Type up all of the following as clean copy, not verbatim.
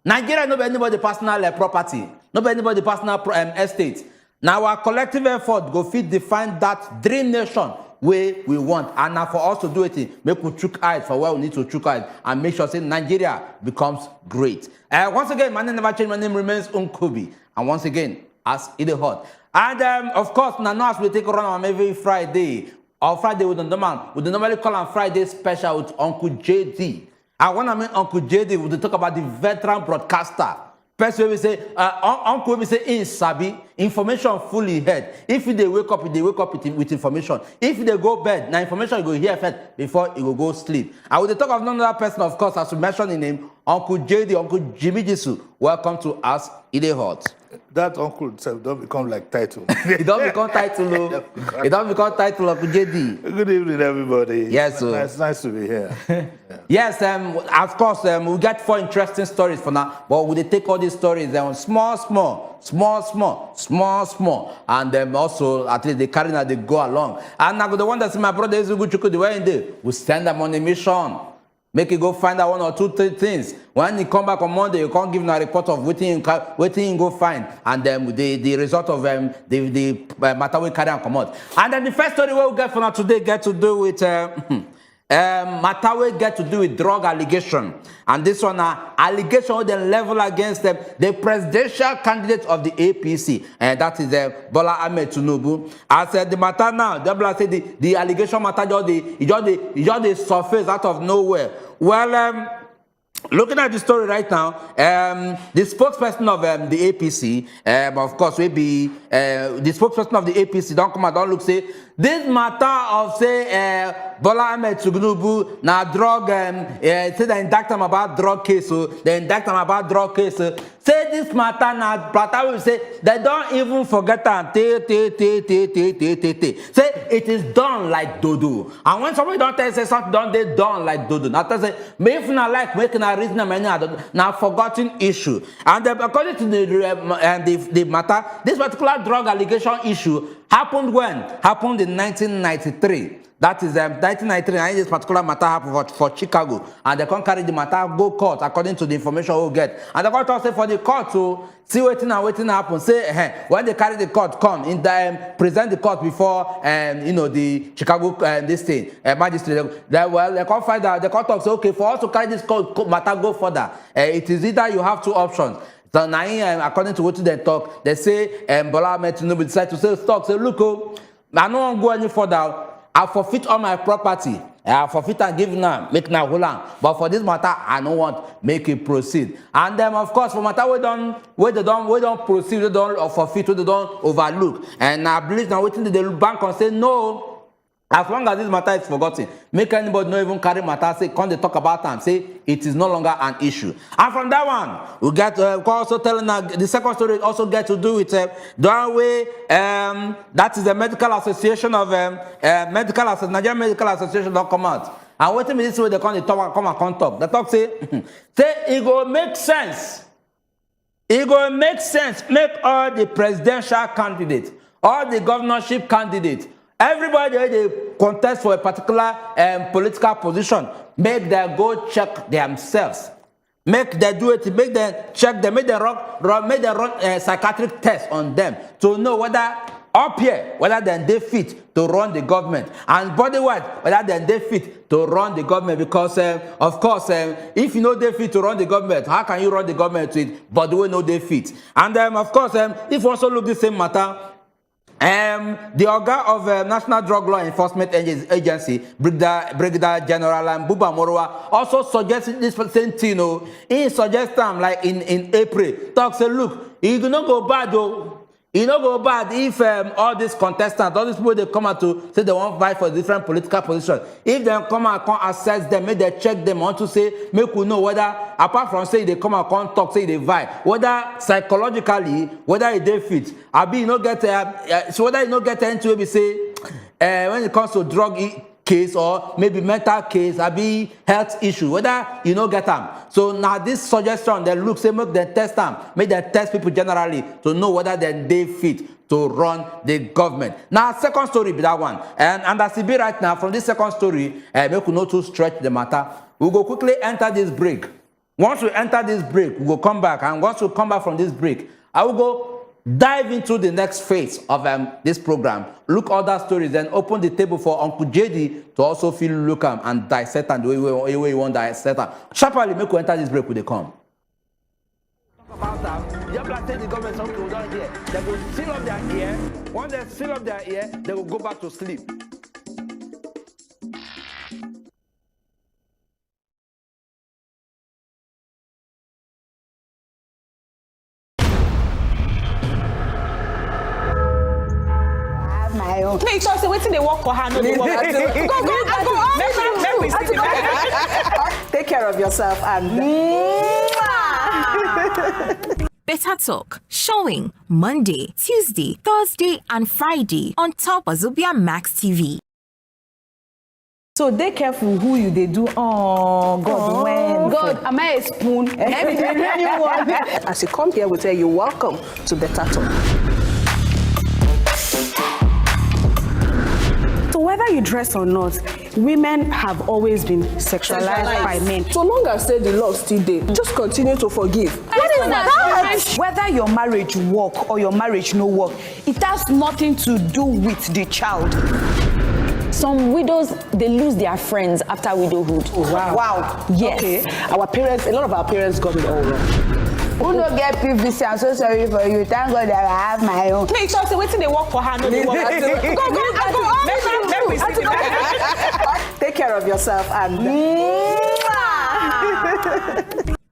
Nigeria no be anybody personal property, no be anybody personal estate. Now our collective effort go fit define that dream nation way we want, and now for us to do it, make we chook eyes for where we need to chook eyes and make sure say Nigeria becomes great. Once again, my name never changed. My name remains Unkubi, and once again, as it is hot. And of course, now as we take a run on every Friday or Friday with the normally call on Friday special with Uncle JD. And when I mean Uncle JD, we talk about the veteran broadcaster. Person will say, Uncle will say, in Sabi, information fully heard. If they wake up with information. If they go bed, now information you go hear first before you go sleep. And with the talk of another person, of course, as we mentioned in name, Uncle JD, Uncle Jimmy Jisu, welcome to us, Ide Hot. That uncle itself don't become like title. It don't become title, it don't become title, Uncle JD. Good evening, everybody. Yes, sir. It's nice to be here. Yeah. Yes, of course, we get 4 interesting stories for now, but we take all these stories small, and also at least they carry now they go along. And now the one that's my brother is good the way in there, we send them on a mission. Make you go find out 1 or 2 things. When you come back on Monday, you can't give them a report of waiting you go find, and then the result of the matter we carry and come out. And then the first story we get for now today get to do with matter we get to do with drug allegation, and this one allegation with the level against the presidential candidate of the APC, and that is Bola Tinubu. As the matter now, the allegation matter just surface out of nowhere. Well, looking at the story right now, the spokesperson of the APC, of course, will be the spokesperson of the APC. Don't come and don't look say this matter of say Bola Tinubu now drug. Say they indict them about drug case. So they indict them about drug case. Say this matter now, Plata will say they don't even forget them. Say it is done like Dodo. And when somebody don't tell say something done, they done like Dodo. Now tell say me if not like making a reason now forgotten issue. And according to the matter, this particular drug allegation issue happened when? Happened in 1993. That is 1993, and this particular matter happened for Chicago. And they can't carry the matter, go court, according to the information we get. And the court also say for the court to see waiting happen. Say, when they carry the court, come, in the, present the court before, the Chicago, this thing, magistrate. They can't find out, the court talks, okay, for us to carry this court matter, go further. It is either you have 2 options. So now, according to what they talk, they say, Bola Tinubu decide to say, look, I don't go any further. I forfeit all my property. I forfeit and give now, make now hold on. But for this matter, I don't want make it proceed. And then of course, for matter we don't proceed, we don't forfeit, we don't overlook. And I believe now waiting the bank and say no. As long as this matter is forgotten, make anybody not even carry matter, say, come they talk about and say it is no longer an issue. And from that one, we get also telling the second story also get to do with the way that is the medical association of Nigerian Medical Association don't come out. And waiting this way they come and talk. The talk say it go make sense. It go make sense. Make all the presidential candidates, all the governorship candidates. Everybody they contest for a particular political position, make them go check themselves. Make them do it, make them check them, make them run psychiatric tests on them to know whether up here, whether they fit to run the government, and bodywide, whether they fit to run the government. Because of course, if you know they fit to run the government, how can you run the government with body we know they fit? And of course, if you also look the same matter. The organ of National Drug Law Enforcement Agency, Brigadier General Buba Morowa, also suggested this same thing. He suggests like in April, talk say, look, it will not go bad though. It not go bad if all these contestants, all these people they come out to say they want to fight for different political positions. If they come and come assess them, make they check them on to say, make we know whether, apart from say they come and come talk, say they fight, whether psychologically, whether they fit. I be you not get so whether you not get into it, we say when it comes to drug case or maybe mental case, I be health issue, whether you know get them. So now this suggestion, they look, say make them test them, make them test people generally to know whether they fit to run the government. Now second story be that one, and as it be right now from this second story, make we not to stretch the matter. We go quickly enter this break. Once we enter this break, we will come back. And once we come back from this break, I will go dive into the next phase of this program. Look other stories, then open the table for Uncle JD to also feel look and dissect and the way you want to dissect. Sharply make we enter this break with the come. Talk about that. You have to the government some people down here. They will seal up their ear. Once they seal up their ear, they will go back to sleep. Make sure say wetin dey work for her no dey work. Go. Take care of yourself and Better Talk, showing Monday, Tuesday, Thursday, and Friday on top Wazobia Max TV. so dey careful who you dey do. Oh God, when God, am I a spoon? As you come here, we tell you welcome to Better Talk. So whether you dress or not, women have always been sexualized by men. So long as say the love still there, just continue to forgive. What is that? Whether your marriage work or your marriage no work, it has nothing to do with the child. Some widows, they lose their friends after widowhood. Oh, wow. Wow. Yes. Okay. Our parents, a lot of our parents got it all wrong. Who no get PVC? I'm so sorry for you. Thank God that I have my own. Make sure say wetin dey work for her no dey work. Go. Take care of yourself and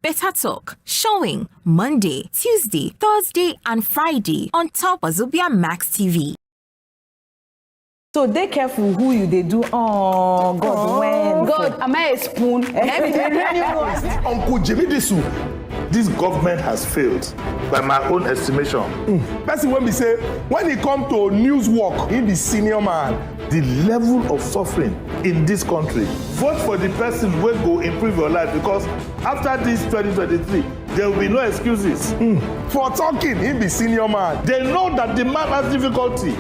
Better Talk, showing Monday, Tuesday, Thursday, and Friday on top Wazobia Max TV. so dey careful who you dey do. Oh God, when God, am I a spoon? Uncle Jimmy Disu, this government has failed by my own estimation. Person when we say when it come to news work, he be senior man. The level of suffering in this country. Vote for the person who go improve your life, because after this 2023, there will be no excuses. For talking, he be senior man. They know that the man has difficulty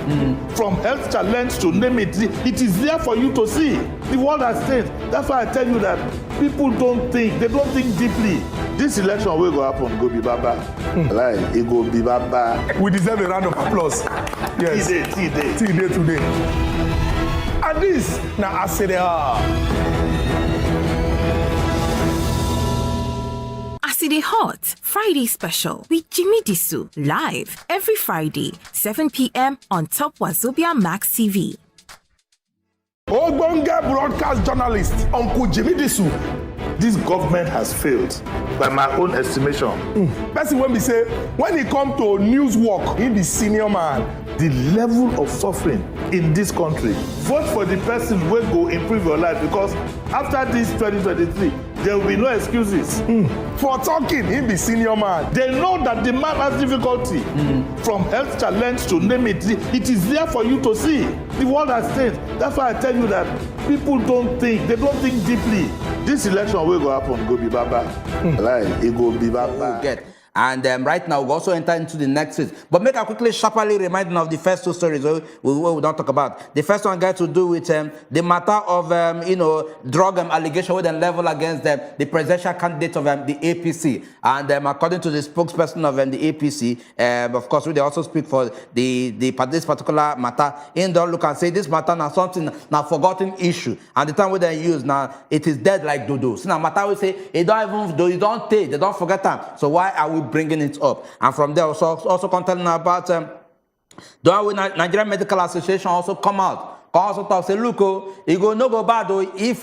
from health challenge to name it. It is there for you to see. The world has changed. That's why I tell you that people don't think. They don't think deeply. This election will go happen. Go be baba. Like it go be baba. We deserve a round of applause. Yes. T-Day today. And this, now I say they are. Aside Hot Friday special with Jimmy Disu, live every Friday, 7 p.m. on top Wazobia Max TV. Ogbonge broadcast journalist, Uncle Jimmy Disu. This government has failed by my own estimation. Person when we say when it come to news work, he be senior man. The level of suffering in this country. Vote for the person who go improve your life, because after this 2023, there will be no excuses. For talking, he be senior man. They know that the man has difficulty from health challenge to name it. It is there for you to see. The world has changed. That's why I tell you that people don't think. They don't think deeply. This election will go happen. Go be baba. Like it go be baba. Get. And right now, we'll also enter into the next phase. But make a quickly, sharply remind of the first two stories we don't talk about. The first one got to do with the matter of, drug allegation with a level against the presidential candidate of the APC. And according to the spokesperson of the APC, of course, they also speak for this particular matter. In the look and say this matter now something now forgotten issue. And the time we they use now, it is dead like Dodo. So now matter we say, it don't even, you don't take, they don't forget them. So why are we bringing it up? And from there also containing about the Nigerian Medical Association also come out, also talk, say look, it go no go bad if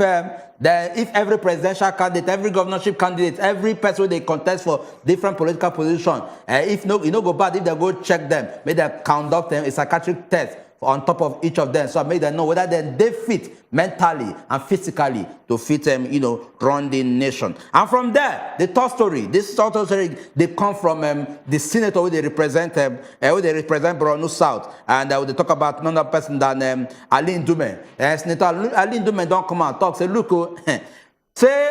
every presidential candidate, every governorship candidate, every person they contest for different political position, if no, it no go bad if they go check them, make them conduct them a psychiatric test on top of each of them, so I make them know whether they fit mentally and physically to fit run the nation. And from there, the third story, they come from the senator who they represent Borno South, and they talk about none other person than Ali Ndume. Senator Ali Ndume don't come out talk, say look, say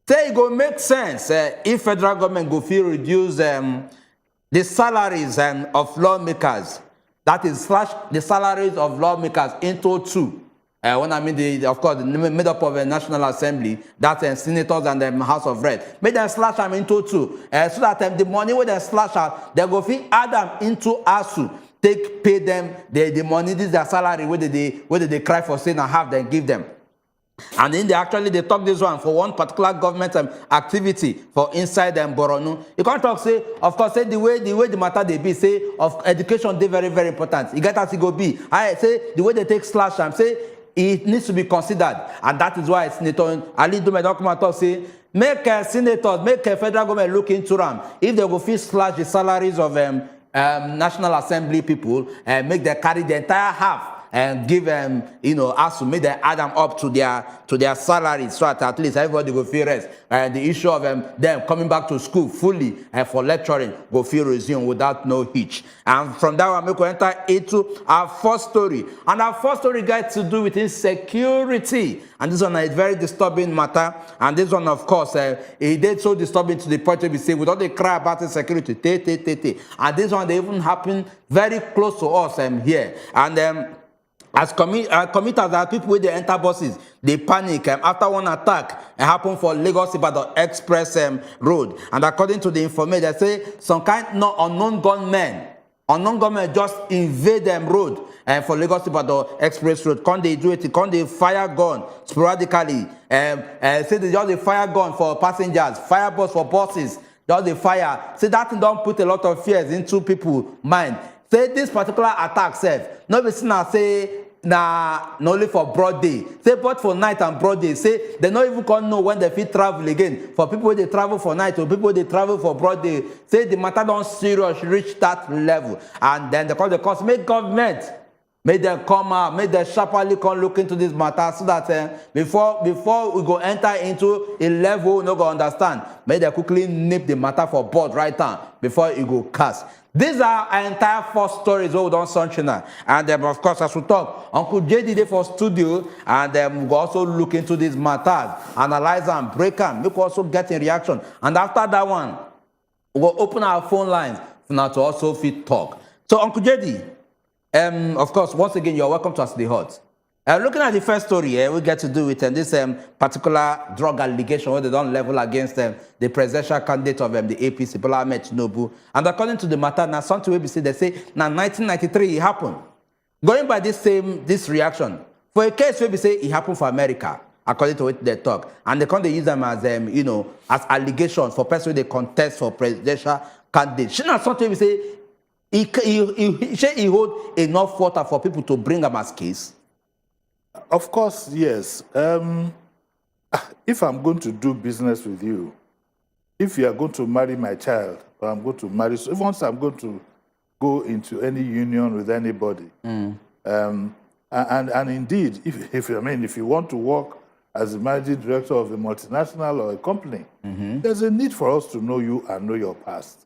it go make sense if federal government go feel reduce the salaries of lawmakers. That is slash the salaries of lawmakers into two. When I mean, of course, made up of a National Assembly, that's senators and the House of Reps, make them slash them into two, so that the money when they slash out, they go fit add them into ASU, pay them the money, this is their salary, whether they cry for saying and have, then give them. And then they talk this one for one particular government activity for inside them Boronu. You can't talk say, of course, say the way the matter they be, say of education they very, very important. You get as it go be. I say the way they take slash and say it needs to be considered. And that is why Senator Ali Dume document talk say make senators, make federal government look into them. If they go fit slash the salaries of National Assembly people and make them carry the entire half and give them, ASU, make them add them up to their salaries, so at least everybody go feel rest. And the issue of them coming back to school fully for lecturing go feel resume without no hitch. And from that one, we go enter into our first story. And our first story got to do with insecurity. And this one is a very disturbing matter. And this one, of course, it did so disturbing to the point where we say, we don't cry about insecurity. And this one, they even happen very close to us here. And as commuters, are people with the enter buses, they panic after one attack happened for Lagos Ibadan Express Road. And according to the information, they say some kind of unknown gunmen just invade them road for Lagos Ibadan Express Road. Can they do it? Can they fire gun sporadically? Say they just a fire gun for passengers, fire bus for buses, just the fire. Say that thing don't put a lot of fears into people's mind. Say this particular attack self, no be seen as say not only for broad day. Say but for night and broad day. Say they not even can know when they fit travel again. For people they travel for night or people they travel for broad day. Say the matter don't serious reach that level. And then they call the cost make government. Make them come out, make them sharply come look into this matter so that before we go enter into a level we no go understand. Make them quickly nip the matter for board right now before it go cast. These are our entire four stories we don't sunshine. And of course, as we talk, Uncle JD there for studio, and we also look into these matters, analyze them, break them, make also get a reaction. And after that one, we'll open our phone lines for now to also fit talk. So Uncle JD, of course, once again, you're welcome to Us the Hot. Looking at the first story, we get to do with this particular drug allegation where they don't level against the presidential candidate of the APC, Bola Tinubu. And according to the matter, now something we say, they say, now 1993 it happened. Going by this reaction, for a case where we say it happened for America, according to what they talk, and they can't use them as as allegations for person they contest for presidential candidate. Shouldn't not something we say he hold enough water for people to bring them as case? Of course, yes. If I'm going to do business with you, if you are going to marry my child, or I'm going to marry, so once I'm going to go into any union with anybody, and indeed, if you want to work as the managing director of a multinational or a company, there's a need for us to know you and know your past.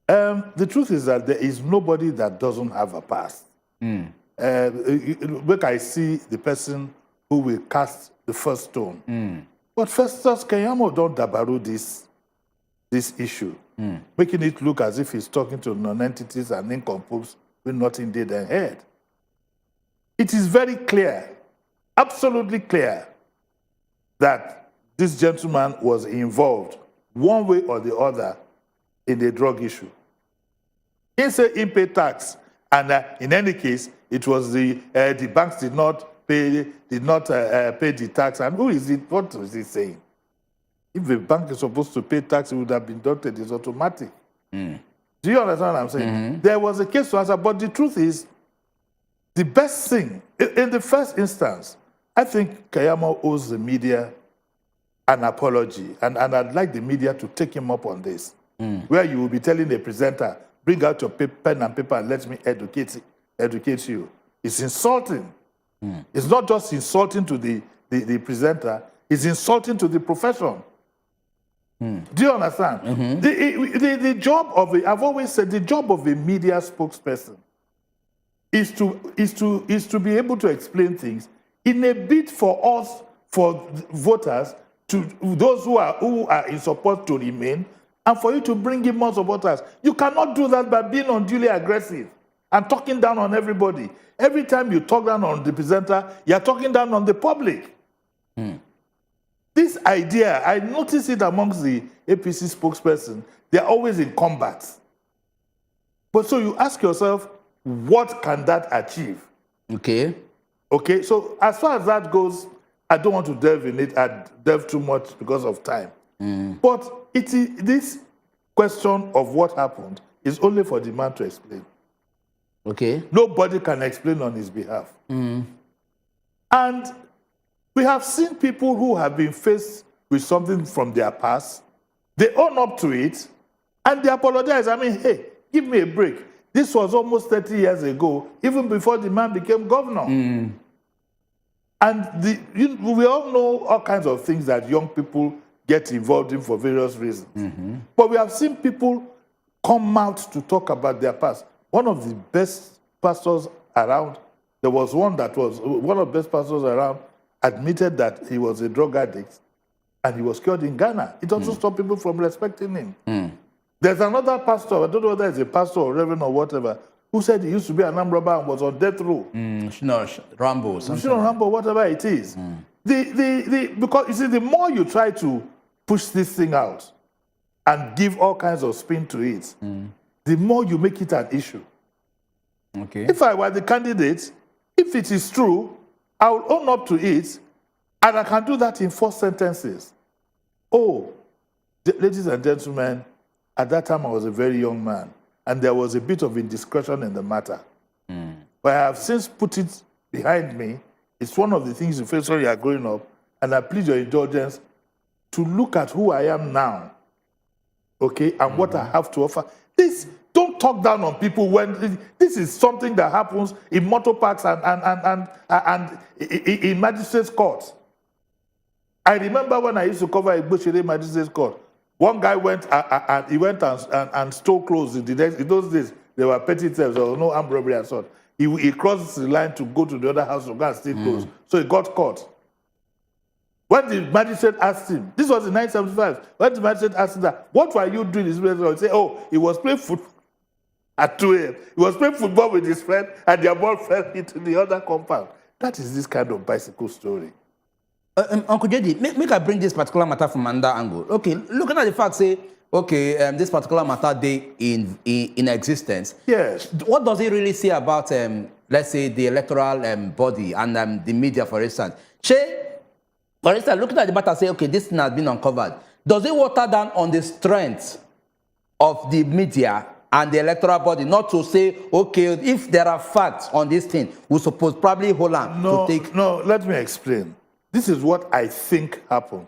The truth is that there is nobody that doesn't have a past. Look, I see the person who will cast the first stone. But Festus Keyamo don't dabaru this issue, making it look as if he's talking to non-entities and nincompoops with nothing did and heard. It is very clear, absolutely clear, that this gentleman was involved one way or the other in the drug issue. He said he paid tax, and in any case, it was the banks did not pay the tax. And who is it? What is he saying? If the bank is supposed to pay tax, it would have been deducted. It's automatic. Do you understand what I'm saying? There was a case to answer, but the truth is, the best thing in the first instance, I think Keyamo owes the media an apology, and I'd like the media to take him up on this, where you will be telling the presenter, bring out your pen and paper and let me educate you. It's insulting. It's not just insulting to the presenter, it's insulting to the profession. Do you understand? The job of I've always said the job of a media spokesperson is to be able to explain things in a bid for us, for voters, to those who are in support to remain, and for you to bring in more supporters. You cannot do that by being unduly aggressive. and talking down on everybody. Every time you talk down on the presenter, you're talking down on the public. This idea, I notice it amongst the APC spokesperson, they're always in combat. But so you ask yourself, what can that achieve? Okay. Okay, so as far as that goes, I don't want to delve in it. I delve too much because of time. But this question of what happened is only for the man to explain. Okay. Nobody can explain on his behalf. And we have seen people who have been faced with something from their past. They own up to it, and they apologize. I mean, hey, give me a break. This was almost 30 years ago, even before the man became governor. And we all know all kinds of things that young people get involved in for various reasons. But we have seen people come out to talk about their past. One of the best pastors around, there was one that was one of the best pastors around, admitted that he was a drug addict and he was cured in Ghana. It also stopped people from respecting him. There's another pastor, I don't know whether it's a pastor or reverend or whatever, who said he used to be an armed robber and was on death row. Rambo, something. Rambo, whatever it is. Because you see, the more you try to push this thing out and give all kinds of spin to it, the more you make it an issue. Okay. If I were the candidate, if it is true, I will own up to it, and I can do that in 4 sentences. Oh, ladies and gentlemen, at that time I was a very young man, and there was a bit of indiscretion in the matter. But I have since put it behind me. It's one of the things you face when you are growing up, and I plead your indulgence to look at who I am now, okay, and what I have to offer. Don't talk down on people when this is something that happens in motor parks and in magistrates' courts. I remember when I used to cover a Bushire magistrates' court. One guy went and stole clothes. In those days, there were petty thefts. There was no armed robbery and so on. He crossed the line to go to the other house to go and steal clothes. So he got caught. When the magistrate asked him, this was in 1975, when the magistrate asked him that, what were you doing? He said, oh, he was playing football at 2 a.m. He was playing football with his friend, and their ball fell into the other compound. That is this kind of bicycle story. Uncle JD, make I bring this particular matter from another angle. Okay, looking at the fact, say, okay, this particular matter day in existence. Yes. What does it really say about, let's say, the electoral body and the media, for instance? For instance, looking at the matter, say, okay, this thing has been uncovered. Does it water down on the strength of the media and the electoral body, not to say, okay, if there are facts on this thing, we suppose probably hold on to take... No, let me explain. This is what I think happened.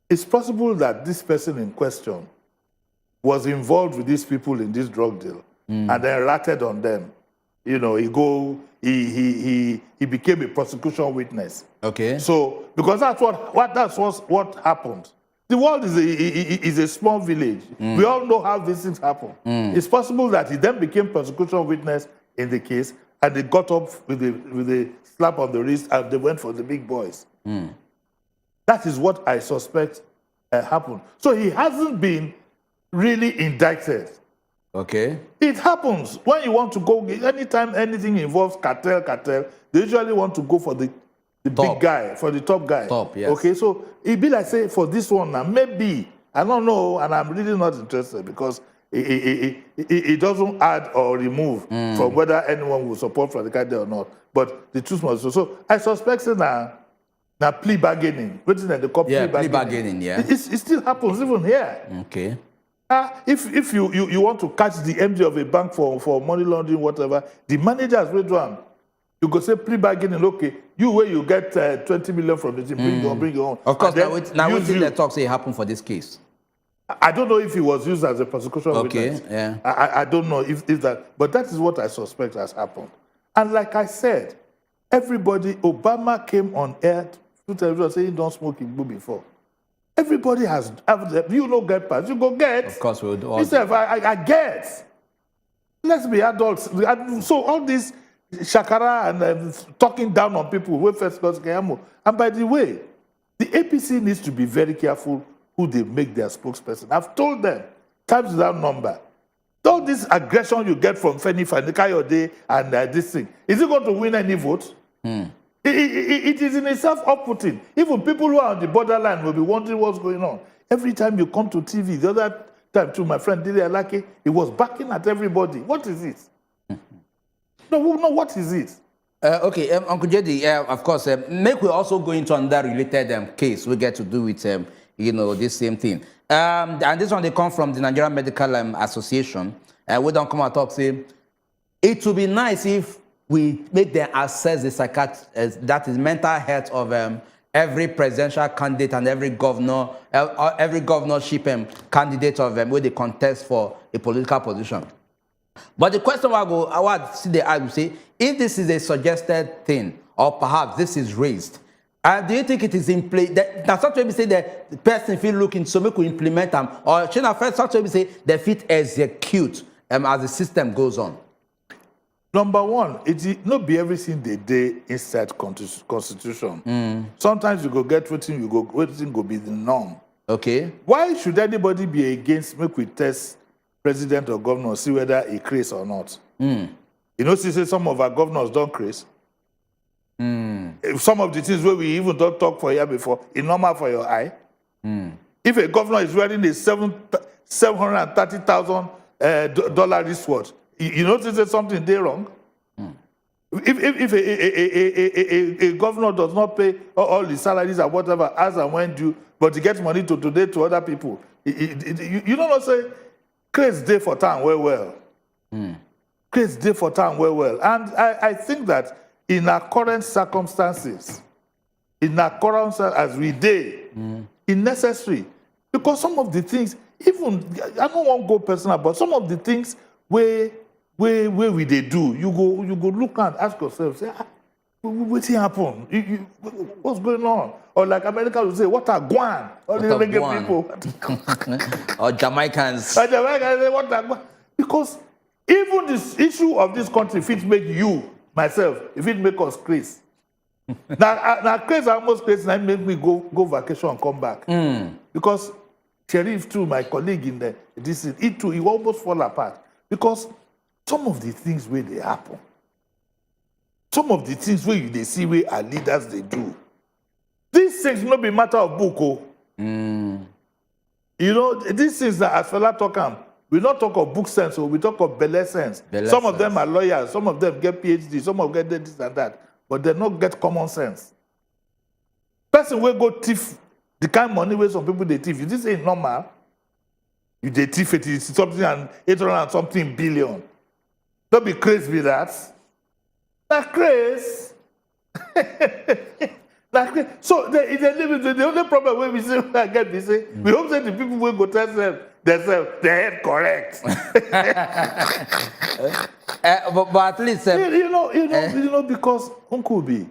It's possible that this person in question was involved with these people in this drug deal and then ratted on them. You know, he became a prosecution witness. Okay. So, because that's what happened. The world is a small village. We all know how these things happen. It's possible that he then became prosecution witness in the case, and they got up with a slap on the wrist, and they went for the big boys. That is what I suspect happened. So he hasn't been really indicted. Okay. It happens when you want to go, anytime anything involves cartel, they usually want to go for the big guy, for the top guy. Top, yes. Okay, so it'd be like, say, for this one now, maybe, I don't know, and I'm really not interested because it doesn't add or remove from whether anyone will support for the candidate or not. But the truth must be so. I suspect that now plea bargaining, written at the cop plea bargaining, yeah. It still happens even here. Okay. If you want to catch the MD of a bank for money laundering, whatever, the manager has withdrawn. You go say plea bargaining, okay, you get 20 million from the team, bring your own. Of course, now we the talk say happen for this case. I don't know if he was used as a prosecution witness. Yeah. I don't know if that, but that is what I suspect has happened. And like I said, Obama came on air to television saying don't smoke Igbo before. Everybody has, get pass. You go get. Of course, we'll do all that. I get. Let's be adults. So all this shakara and talking down on people who first got Kayamo. And by the way, the APC needs to be very careful who they make their spokesperson. I've told them, times without number, All this aggression you get from Feni Kayode and this thing, is it going to win any vote? It is in itself off-putting. Even people who are on the borderline will be wondering what's going on. Every time you come to TV, the other time too, my friend Didi Alake, he was backing at everybody. What is it? No, what is it? Okay, Uncle JD, of course, make we also go into another related case we get to do with, this same thing. And this one, they come from the Nigerian Medical Association. We don't come and talk, say, it would be nice if we make them assess the that is mental health of every presidential candidate and every governor, every governorship candidate of where they contest for a political position. But the question I would see the ask, say, if this is a suggested thing, or perhaps this is raised, do you think it is in place? That's what we say that the person feel looking so make we implement them, or should I first we say they fit execute as the system goes on? Number one, it not be everything they do inside constitution. Sometimes you go get waiting go be the norm. Okay. Why should anybody be against make we test president or governor, see whether he craze or not? You know, say some of our governors don't craze. Some of the things where we even don't talk for here before, it's normal for your eye. If a governor is wearing a $730,000 dollar wristwatch, you notice that something there wrong. If a governor does not pay all the salaries or whatever as and when due, but he gets money to donate to other people, you don't know say craze day for town well. Craze day for town well. And I think that in our current circumstances, as we did, it's necessary. Because some of the things, even, I don't want to go personal, but some of the things where we they do, you go look and ask yourself, say, what's happen? What's going on? Or like America will say, what are Guan? All the reggae people. Or Jamaicans. Or Jamaicans say, what are Guan? Because even this issue of this country, if it make you, myself, if it make us crazy. now crazy, almost crazy, and make me go vacation and come back. Because Sheriff too, my colleague in the it too, he almost fall apart. Because some of the things where they happen, some of the things where they see where our leaders they do, these things not be matter of book. You know, these things that as fella talk we not talk of book sense, we talk of belle sense. Some of them are lawyers, some of them get PhD, some of them get this and that, but they not get common sense. Person will go thief the kind of money where some people they thief. This ain't normal. You they thief it is something and 800 and something billion. Don't be crazy with that. Not crazy. So the only problem when we say we say we hope that the people will go test themselves the head correct. But at least you know because Uncle B,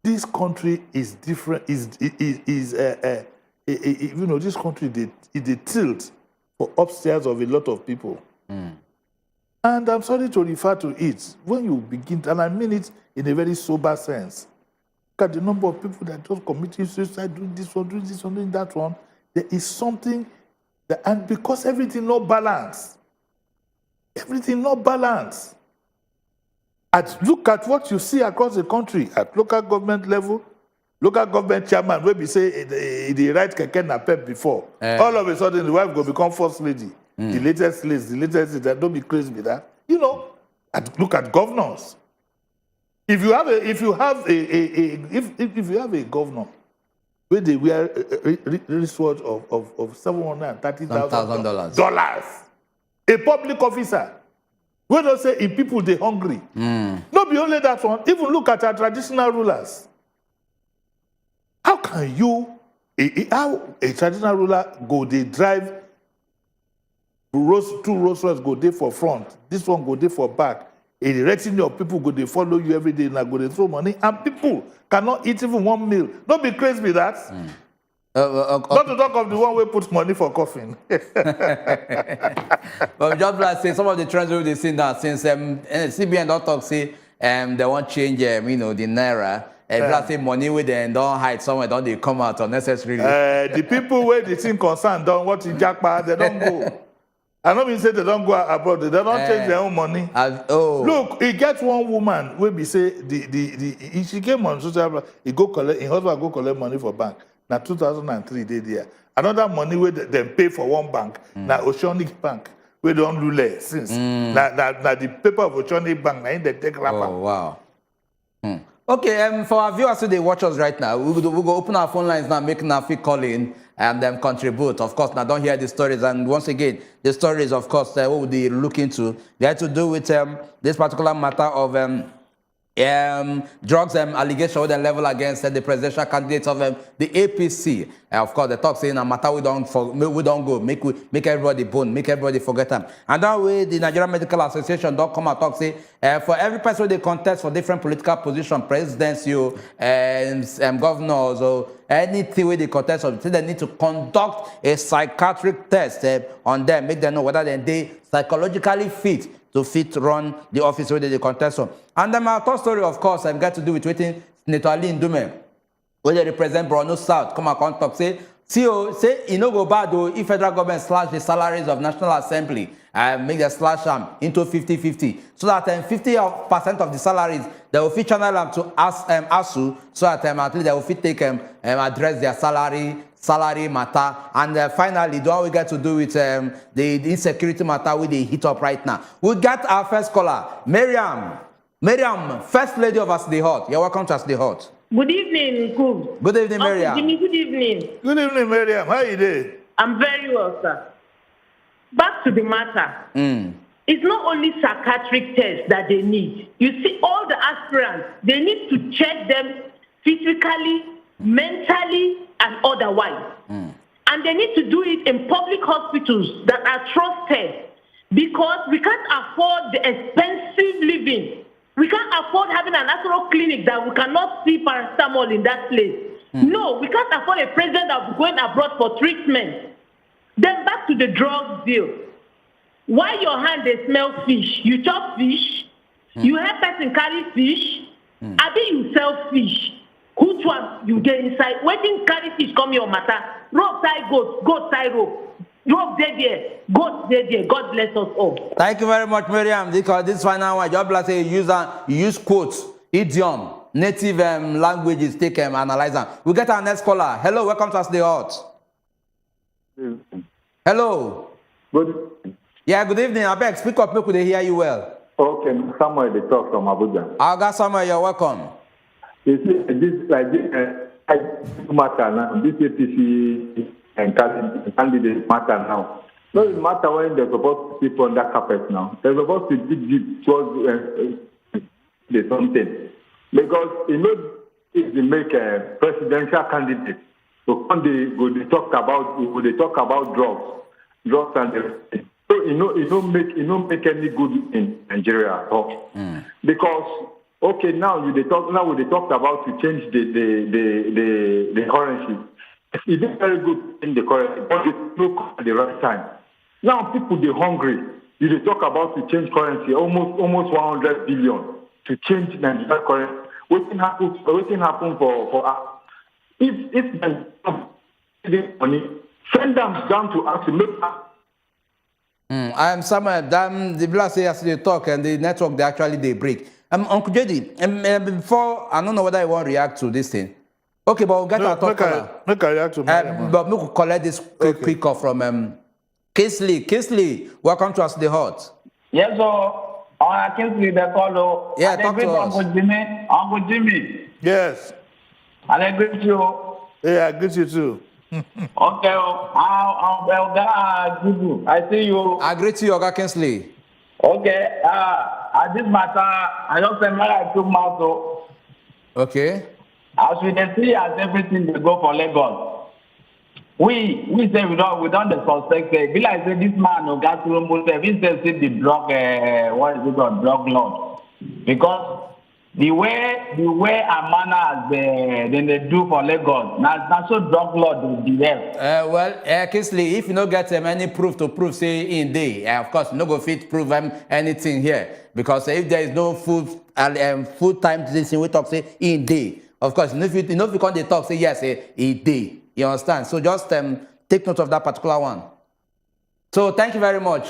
this country is different. This country they tilt for upstairs of a lot of people. And I'm sorry to refer to it when you begin, and I mean it in a very sober sense. Look at the number of people that just committing suicide, doing this one, doing that one. There is something that, and because everything not balanced. Look at what you see across the country at local government level. Local government chairman will be say they write keke na pep before. All of a sudden the wife will become first lady. The latest list, that don't be crazy with that. You know, look at governors. If you have a governor where they wear a wristwatch of $730,000, a public officer, we don't say if people they hungry. Not be only that one. Even look at our traditional rulers. How can how a traditional ruler go they drive two Rolls Royce go there for front, this one go there for back. A retinue of people go they follow you every day and go they throw money, and people cannot eat even one meal. Don't be crazy with that. Not to talk of the one who puts money for coffin. But just like say some of the trends we see now since CBN don't talk say they won't change the naira. If I say money with them don't hide somewhere, don't they come out unnecessarily? The people where the thing concerned don't what in Jackpot, they don't go. I know you say they don't go abroad. They don't change their own money. Look, he gets one woman where we say she came on social media. He go collect. His husband go collect money for bank. Now 2003 they there. Another money where they pay for one bank. Now Oceanic Bank. We don't do less since. Now the paper of Oceanic Bank. Now they take rapper. Oh wow. Okay, for our viewers who they watch us right now, we'll go open our phone lines now, making our fee call in and then contribute. Of course, now don't hear the stories. And once again, the stories, of course, what would they look into? They had to do with this particular matter of drugs allegation with the level against the presidential candidates of the APC. Of course, the talk saying a matter we don't go, make everybody bone, make everybody forget them. And that way, the Nigerian Medical Association don't come and talk say for every person they contest for different political position, presidency, governors, or anything where they contest, they need to conduct a psychiatric test on them, make them know whether they psychologically fit to run the office where they contest on. And then my third story, of course, I've got to do with waiting Senator Ali Ndume, where they represent Borno South, come and talk, say it no go bad though if federal government slash the salaries of National Assembly and make them slash them into 50-50, so that 50% of the salaries they will fit channel them to ASU, so that at least they will fit take address their salary matter. And finally, the one we get to do with the insecurity matter with the heat up right now. We got our first caller, Miriam, First Lady of As the Hot. You're welcome to As the Hot. Good evening, Kub. Good evening, Miriam. Jimmy, good evening. Good evening, Miriam. How are you doing? I'm very well, sir. Back to the matter. It's not only psychiatric tests that they need. You see, all the aspirants, they need to check them physically, mentally, and otherwise. And they need to do it in public hospitals that are trusted, because we can't afford the expensive living. We can't afford having a national clinic that we cannot see paracetamol in that place. No, we can't afford a president that will be going abroad for treatment. Then back to the drug deal. Why your hand they smell fish? You chop fish? You have person carry fish? I think you sell fish. Which one you get inside? Waiting carry fish come your matter. Rope tie goat, goat tie rope. Rope there, goat there. God bless us all. Thank you very much, Miriam. Because this final one, job like say you use quotes, idiom, native languages, take analyze them. We get our next caller. Hello, welcome to As the Hot. Hello. Good. Yeah, good evening. I beg, speak up, make we hear you well. Okay, Samuel, they talk from Abuja. I got Samuel, you're welcome. You see, this matter now, this APC and candidate matter now. Doesn't matter when they're supposed to sit on that carpet now. They're supposed to dig towards something. Because, if they make a presidential candidate, so when they talk about drugs and everything. So it don't make any good in Nigeria at all. Because okay, now they talk about to change the currency. It is very good in the currency, but it's not at the right time. Now people they hungry. They talk about to change currency, almost 100 billion to change Nigerian currency. What happen for us? If them money, send them down to us to make us. I am Samuel. The blast say as they talk and the network they break. Uncle JD, before I don't know whether I want to react to this thing. Okay, but we'll get our talk. Make I react to but we could collect this quick call from Kingsley. Kingsley, welcome to As the Hot. Yes, sir. Kingsley, the call. Yeah, talk to us. Uncle Jimmy. Yes. I agree with you. Yeah, I greet you too. Okay, I see you. I agree to you, Oga Kingsley. Okay, at this matter, I don't say I took out. Okay. As we can see, as everything they go for Lagos. We say we don't the suspect. Be like say this man who got to remove he says the drug drug lord, because the way a manner as they do for Lagos, now so drug lord will behave. Well, Kingsley, if you don't get any proof to prove, say in day, of course, you no go fit prove anything here, because if there is no full time decision, we talk say in day. Of course, if you come they talk say yes, a day. You understand? So just take note of that particular one. So thank you very much.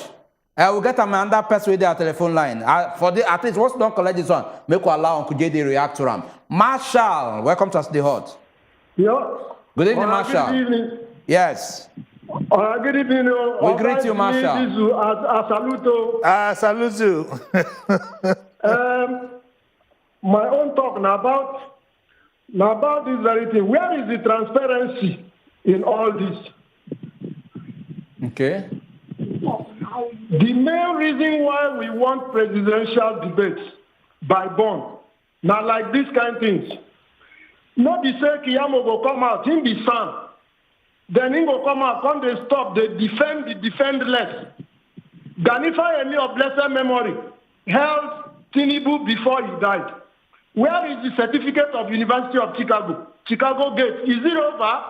We'll get another person with their telephone line. For the at least once don't collect this one, make we allow Uncle JD react to them. Marshall, welcome to the hot. Yeah. Good evening, Marshall. Good evening. Yes. Good evening. We greet you, Marshall. I salute you. My own talk now about this very thing. Where is the transparency in all this? Okay. The main reason why we want presidential debates by bond, now like this kind of things. Not the say Kiyamo go come out, him be son. Then him go come out, come they stop, they defend the defendless. Ganifa any of blessed memory held Tinubu before he died. Where is the certificate of University of Chicago? Chicago Gate. Is it over?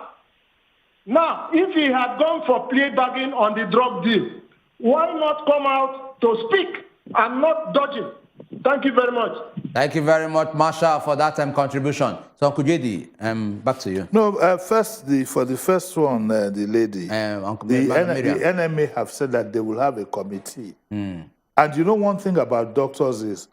Now, if he had gone for plea bargain on the drug deal, why not come out to speak and not dodging? Thank you very much. Thank you very much, Marshall, for that contribution. So, Uncle JD, back to you. No, for the first one, the lady, the NMA have said that they will have a committee. And you know one thing about doctors is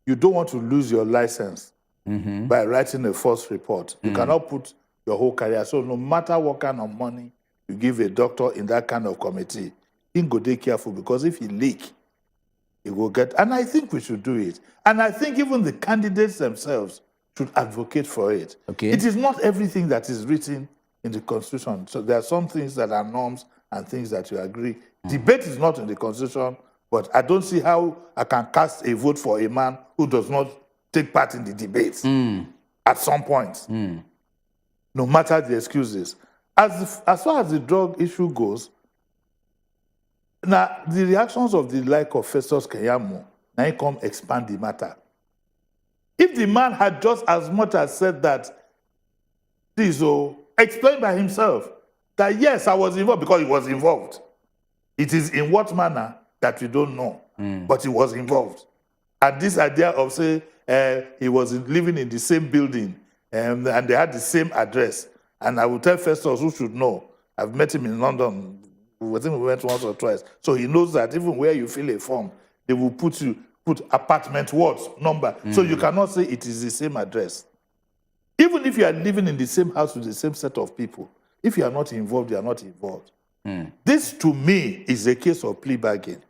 you don't want to lose your license by writing a false report. You cannot put your whole career. So no matter what kind of money you give a doctor in that kind of committee, he go be careful because if he leak, he will get. And I think we should do it. And I think even the candidates themselves should advocate for it. Okay. It is not everything that is written in the Constitution. So there are some things that are norms and things that you agree. Debate is not in the Constitution, but I don't see how I can cast a vote for a man who does not take part in the debate at some point, no matter the excuses. As far as the drug issue goes, now the reactions of the like of Festus Keyamo, now he come expand the matter. If the man had just as much as said that, please, explain by himself that yes, I was involved because he was involved. It is in what manner that we don't know, but he was involved. And this idea of say he was living in the same building and they had the same address. And I will tell Festus who should know. I've met him in London. I think we went once or twice. So he knows that even where you fill a form, they will put apartment what number. So you cannot say it is the same address. Even if you are living in the same house with the same set of people, if you are not involved, you are not involved. This, to me, is a case of plea bargain.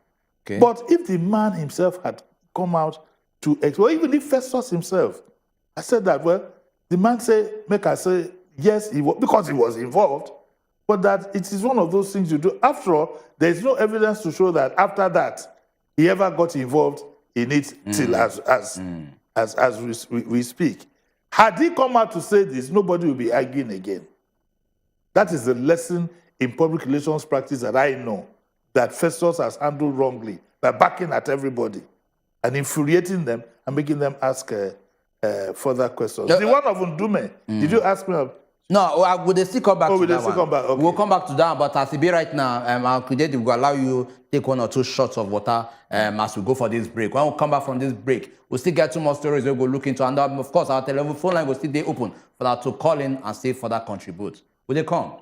Okay. But if the man himself had come out to, well, even if Festus himself, I said that, well, the man say, make I say, yes, because he was involved, but that it is one of those things you do. After all, there is no evidence to show that after that, he ever got involved in it till as we speak. Had he come out to say this, nobody will be arguing again. That is the lesson in public relations practice that I know that Festus has handled wrongly by backing at everybody and infuriating them and making them ask further questions. The one of Ndume, did you ask me? No, will still come back to that one? Okay. We'll come back to that, but as it be right now, Uncle JD will allow you take 1 or 2 shots of water as we go for this break. When we come back from this break, we'll still get 2 more stories we'll go look into, and of course, our telephone line will still be open for that to call in and say further contribute. Will they come?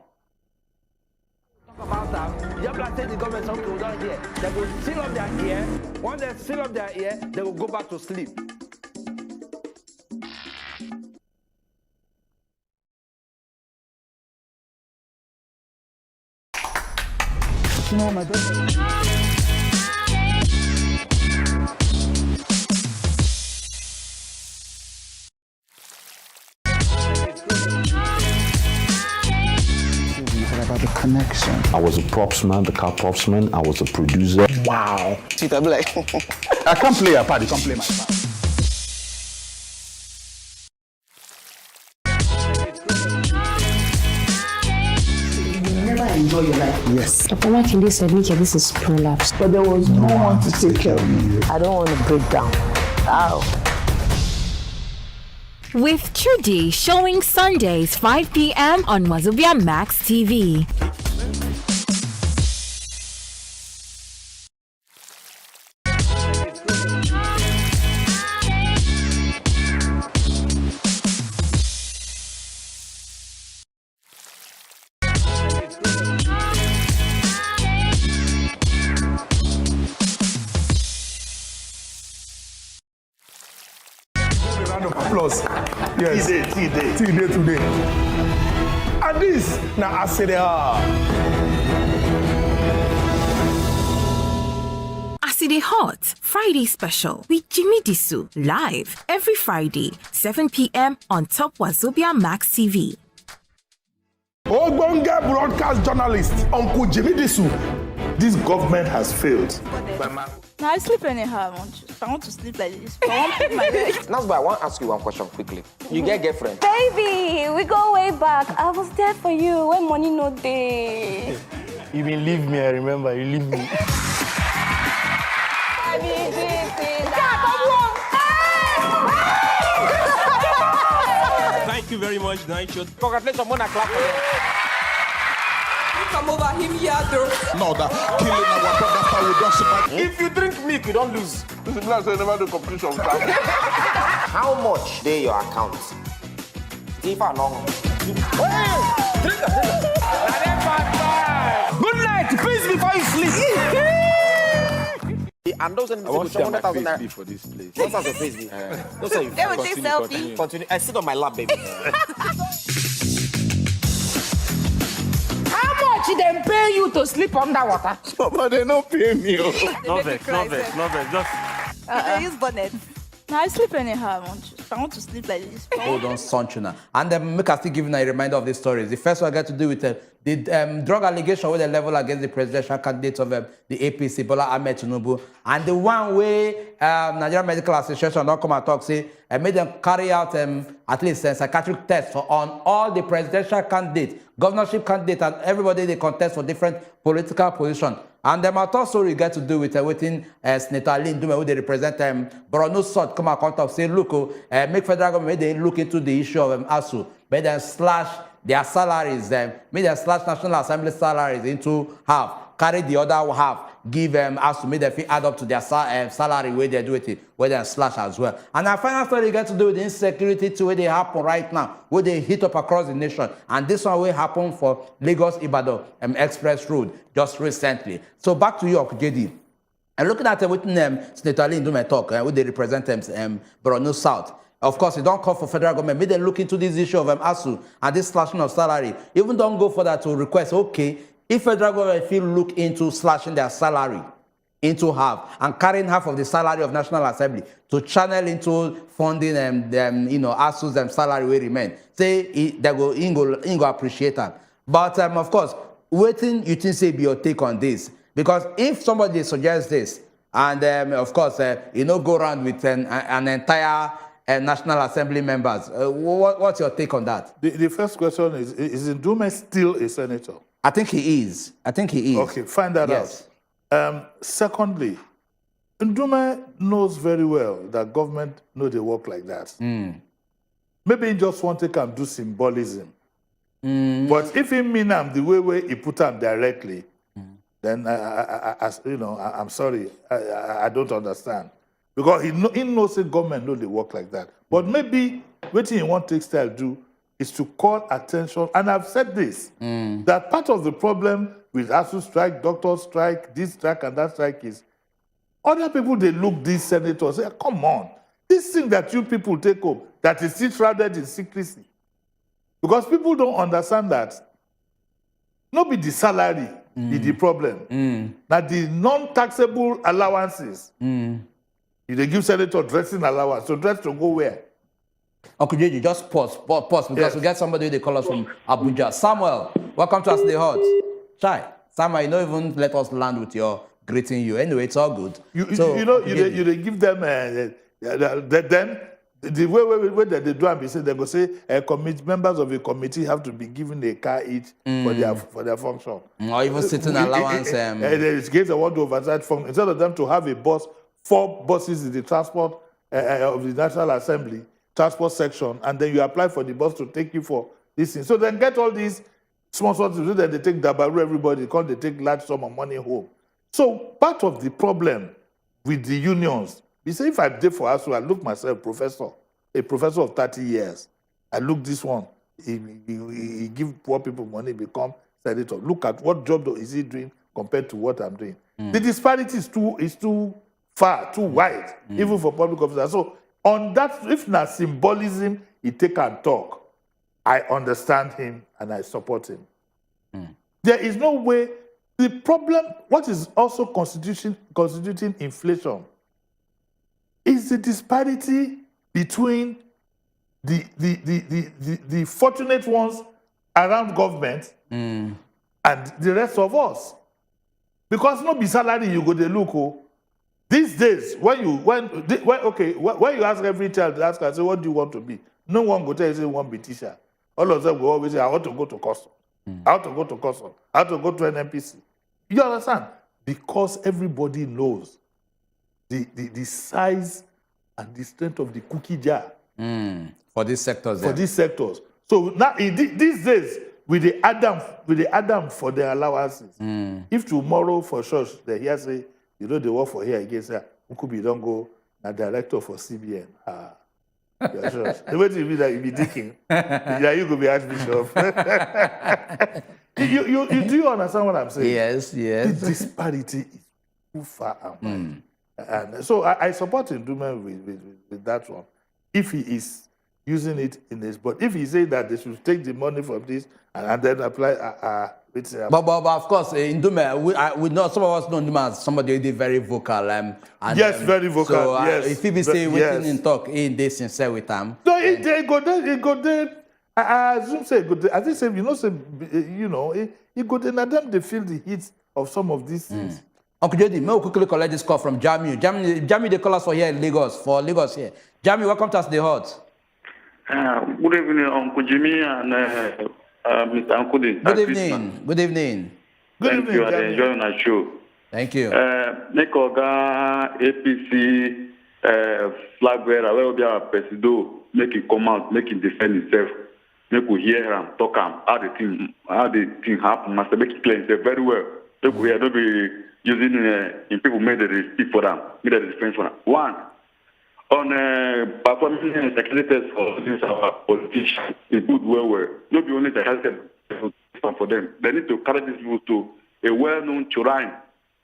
About that, just like the government, some people don't hear. They will seal up their ear. Once they seal up their ear, they will go back to sleep. No, my about the connection. I was a props man, the car props man. I was a producer. Wow. See, I'm like, I can't play a part. You can't play my part. enjoy your life. Yes. Dr. Makinde said, Mika, this is prolapse. But there was no one to take care of me. I don't want to break down. Ow. With Trudy showing Sundays 5 p.m. on Wazobia Max TV. plus. Yes. T day. Today. And this, now I say they are. Aside Hot Friday special with Jimmy Disu live every Friday, 7 p.m. on Top Wazobia Max TV. Ogbonge broadcast journalist, Uncle Jimmy Disu. This government has failed. Now I sleep anyhow. I want to sleep like this. I want to put my leg. That's why I want to ask you one question quickly. You get girlfriend? Baby, we go way back. I was there for you when money no day. You been leave me, I remember. You leave me. Thank you very much, Night Show. Congratulations, Mona, clap for them. Come over him here, though. No, that killing our brother, how we don't survive. If you drink milk, you don't lose. This is not never the competition of time. How much they your account? If I long. Good night. Peace before you sleep. And those I want to see my face for this place. What's on your face? Those are you. They will take selfie. Continue. I sit on my lap, baby. How much they pay you to sleep underwater? But they don't pay me. No vex. Just. They use bonnet. Now I sleep anyhow. I want to sleep like this. Hold on, Sonchuna. And then make us still give you a reminder of the stories. The first one got to do with the drug allegation with the level against the presidential candidate of the APC, Bola Tinubu. And the one way Nigerian Medical Association don't come and talk, say, made them carry out at least a psychiatric test on all the presidential candidates, governorship candidates, and everybody they contest for different political positions. And the matter story got to do with waiting Senator Lynn Dume, who they represent Borno South, come and talk, say, look, make federal government they look into the issue of ASU, make them slash their salaries, make them slash National Assembly salaries into half, carry the other half, give ASU, make them add up to their salary where they do it, where they slash as well. And our final story got to do with the insecurity to where they happen right now, where they hit up across the nation. And this one will happen for Lagos-Ibadan Express Road just recently. So back to you, JD. And looking at with Senator Lynn Dume talk, where they represent Borno South. Of course, you don't call for federal government. Maybe they look into this issue of ASU and this slashing of salary. Even don't go further to request, okay, if federal government feel look into slashing their salary into half and carrying half of the salary of National Assembly to channel into funding ASU's salary will remain. Say they go appreciate that. But of course, waiting you think say be your take on this. Because if somebody suggests this, and of course, go around with an entire National Assembly members, what's your take on that? The first question is Ndume still a senator? I think he is. Okay, find that out. Secondly, Ndume knows very well that government know they work like that. Maybe he just want to come do symbolism. But if he mean him the way he put him directly, then I'm sorry, I don't understand. Because he knows the government know they work like that. But maybe what he want to style do is to call attention, and I've said this, that part of the problem with ASU strike, doctor strike, this strike and that strike is, other people, they look these senators, say, come on, this thing that you people take up, that is still shrouded in secrecy. Because people don't understand that, not be the salary, be the problem. That the non-taxable allowances, they give senator dressing allowance, so dress to go where? Uncle JJ, just pause because we get somebody they call us from Abuja. Samuel, welcome to Us the Hot. Chai, Samuel, you don't even let us land with your greeting you. Anyway, it's all good. You give them, then the way that they do it, they go say members of a committee have to be given a car each for their function. Or even sitting allowance. It's case they want to oversight function. Instead of them to have a bus, 4 buses in the transport of the National Assembly, transport section, and then you apply for the bus to take you for this thing. So then get all these small things, then they take Dabaru, everybody, because they take large sum of money home. So part of the problem with the unions, you say if I did for ASU, I look myself a professor of 30 years. I look this one, he give poor people money, become senator. Look at what job is he doing compared to what I'm doing. The disparity is too far, too wide, even for public officers. So On that, if na symbolism, he take and talk, I understand him and I support him. There is no way. The problem, what is also constituting inflation, is the disparity between the fortunate ones around government and the rest of us. Because no be salary you go dey look. Oh. These days, when you ask every child, ask her, say, what do you want to be? No one go tell you say, want to be teacher. All of them will always say, I want to go to custom. I want to go to custom. I want to go to an NPC. You understand? Because everybody knows the size and the strength of the cookie jar. For these sectors. For these sectors. So now, these days, with the Adam for their allowances, if tomorrow for church, they hear say, you know, they work for here again, say, Ukubi don't go, na director for CBN. Your church. The way to be that you be deacon, yeah, you could be archbishop. you do you understand what I'm saying? Yes, yes. The disparity is too far and wide. And so I support Ndume with that one. If he is using it in his, but if he say that they should take the money from this and then apply, but of course, Ndume, we know some of us know Ndume as somebody who is very vocal. And, yes, very vocal. So yes, if he say waiting in talk, they sincere with him. No, he go there. I assume say go there. I think say he go there. Now them they feel the heat of some of these things. Uncle Jody, may we quickly collect this call from Jamiu. Jamiu, they call us for here in Lagos, here. Jamiu, welcome to us, the hot. Good evening, Uncle Jimmy and Mr. Ankudi. Good evening. Good evening. Thank you. I enjoy my show. Thank you. Nekoga APC flag bearer, where will be our president, make him come out, make him defend himself, make we hear him talk him how the thing happen. Must make it clear himself very well. Make we hear, don't be using in people made the speak for them, made the defense for them. One. On performing security test for this our politicians, it good well. Not be only the health for them. They need to carry these people to a well-known shrine.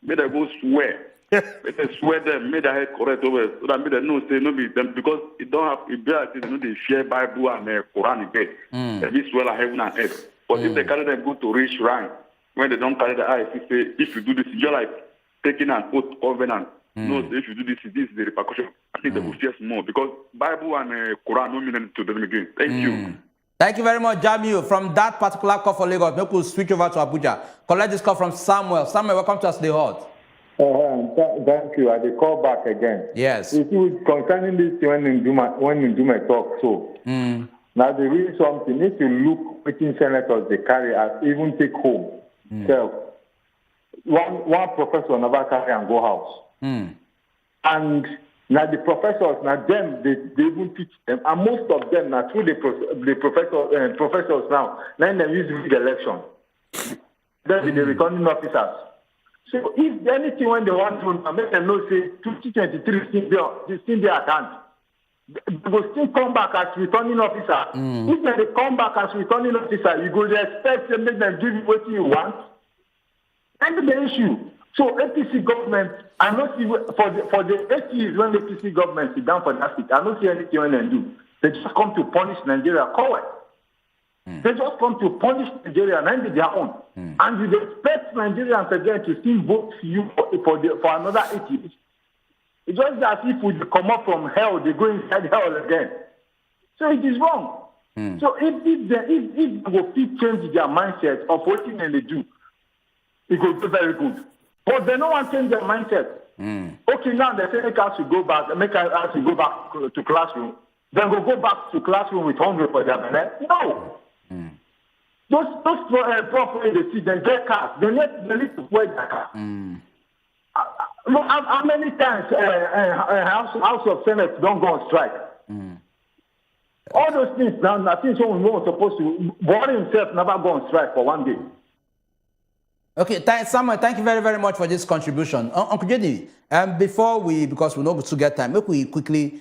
May they go swear. May they swear them. May they head correct over. So that may they know say no be them because it don't have it bear they know they share Bible and Quran in bed. They be swear like heaven and earth. But if they carry them go to reach shrine, when they don't carry the eye, if you say if you do this, you're like taking an oath covenant. No, if you do this is the repercussion. I think they will fear more because Bible and Quran don't mean anything to them again. Thank you. Thank you very much, Jamiu. From that particular call for Lagos, maybe we'll switch over to Abuja. Collect this call from Samuel. Samuel, welcome to us, the hot. Thank you. I will call back again. Yes. Concerning this when Ndume talk so. Now they read something. Need to look between senators they carry as even take home. So one professor never carry and go house. And now the professors, now them, they even teach them. And most of them, now through the professors now they use the election. Then the returning officers. So if anything when they want to make them know say 2023 still their account, they will still come back as returning officer. If they come back as returning officer, you go to expect them make them give you what you want. And the issue. So APC government, I don't see for the 8 years when the APC government sit down for that seat, I don't see anything when they do. They just come to punish Nigeria. They just come to punish Nigeria and end their own. And you expect Nigerians again to still vote for you for another 8 years. It's just as if we come up from hell, they go inside hell again. So it is wrong. So if they will change their mindset of what they do, it will be very good. But they don't want to change their mindset. Okay, now they say make us to go back to classroom. Then we'll go back to classroom with hunger for them. No. Those properly they see, they get cars. They need to wear their car. Look, how many times House of Senate don't go on strike? All those things now, I think someone was supposed to, Buhari himself never go on strike for one day. Okay, Samuel, thank you very, very much for this contribution. Uncle Jedi, because we know to get time, maybe we quickly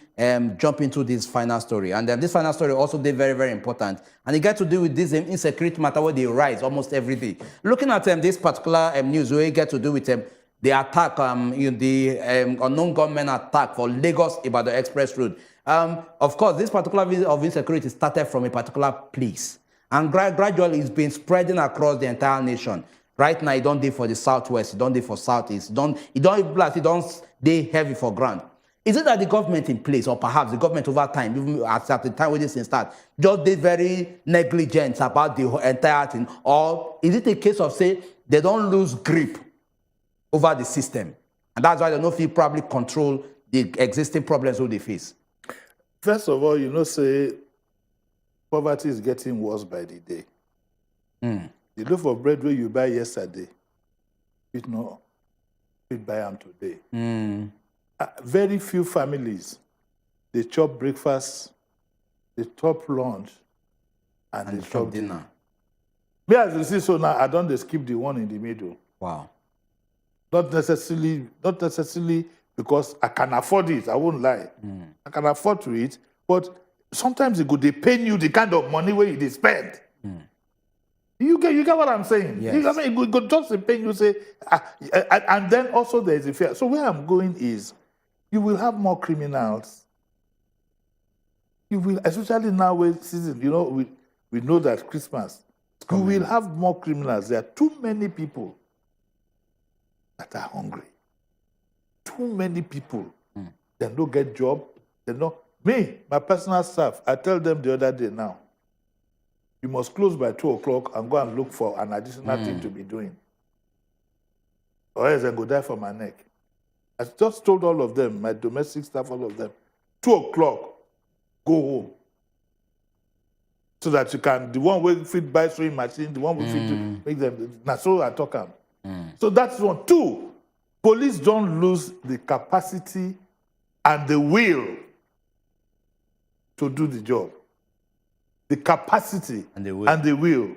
jump into this final story. And this final story also very, very important. And it gets to do with this insecurity matter where they rise almost every day. Looking at this particular news, we get to do with the attack, the unknown gunmen attack for Lagos Ibadan Express Road. Of course, this particular visit of insecurity started from a particular place. And gradually it's been spreading across the entire nation. Right now, it don't do for the southwest, it don't do for southeast, it don't they heavy for ground. Is it that the government in place, or perhaps the government over time, even at the time when this thing starts, just did very negligent about the entire thing? Or is it a case of, say, they don't lose grip over the system? And that's why they don't feel probably control the existing problems that they face. First of all, say poverty is getting worse by the day. The loaf of bread where you buy yesterday, you buy them today. Very few families, they chop breakfast, they chop lunch, and they chop dinner. Me, as you see, so now I don't skip the one in the middle. Wow. Not necessarily because I can afford it. I won't lie. I can afford to eat, but sometimes they pay you the kind of money where you spend. You get what I'm saying? Yes. It could just pay you say, and then also there is a fear. So where I'm going is, you will have more criminals. You will, especially now with season. We know that Christmas. You will have more criminals. There are too many people that are hungry. Too many people. They don't get job. Me, my personal staff, I tell them the other day now, you must close by 2 o'clock and go and look for an additional thing to be doing. Or else I go die for my neck. I just told all of them, my domestic staff, all of them, 2 o'clock, go home. So that you can, the one will fit buy sewing machine, the one will fit to make them, now so I talk them. So that's one. 2, police don't lose the capacity and the will to do the job. The capacity and the will.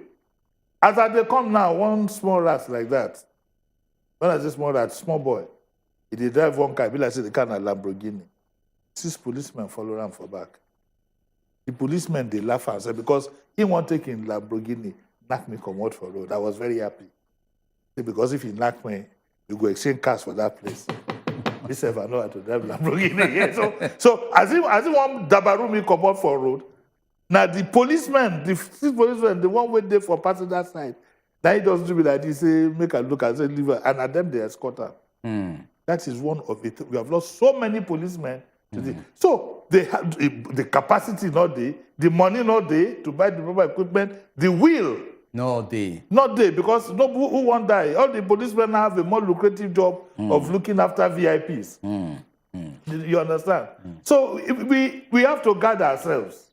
As they come now, one small rat like that, when I say small rat, small boy, if they drive one car, be like say the car na Lamborghini. 6 policemen follow around for back. The policemen, they laugh and say, because he won't take in Lamborghini, knock me come out for road. I was very happy. Because if he knock me, you go exchange cars for that place. Myself, I know how to drive Lamborghini. Yeah, so as he want dabaru me come out for road, now the policemen, the 6 policemen, the one wait there for passing that side, now he doesn't do me like this, say, make a look and say, leave her. And at them, they escort her. That is one of it. We have lost so many policemen today. So they have the capacity not there, the money not there to buy the proper equipment, the will. Not there. Not there, because who won't die? All the policemen have a more lucrative job of looking after VIPs. You understand? So we have to guard ourselves.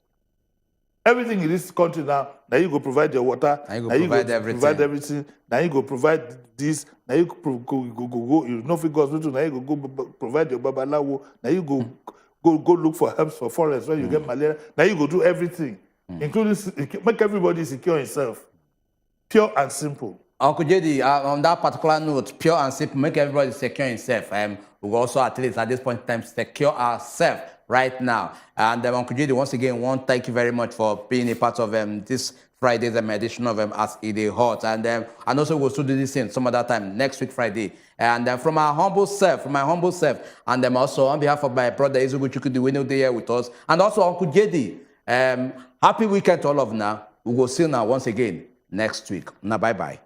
Everything in this country now you go provide your water, now you go provide everything, now you go provide this, now you go you know if you go hospital, now you go provide your babalawo, now you go look for herbs for forest when you get malaria, now you go do everything, including make everybody secure himself. Pure and simple. Uncle JD, on that particular note, pure and simple, make everybody secure himself. We will also, at least at this point in time, secure ourselves right now. And Uncle JD, once again, thank you very much for being a part of this Friday's edition of As It Is Hot. And also we'll still do this thing some other time, next week Friday. And from my humble self, and also on behalf of my brother Izugu Chukwudi, we know they're here with us. And also Uncle JD, happy weekend to all of you now. We will see you now once again next week. Now, bye-bye.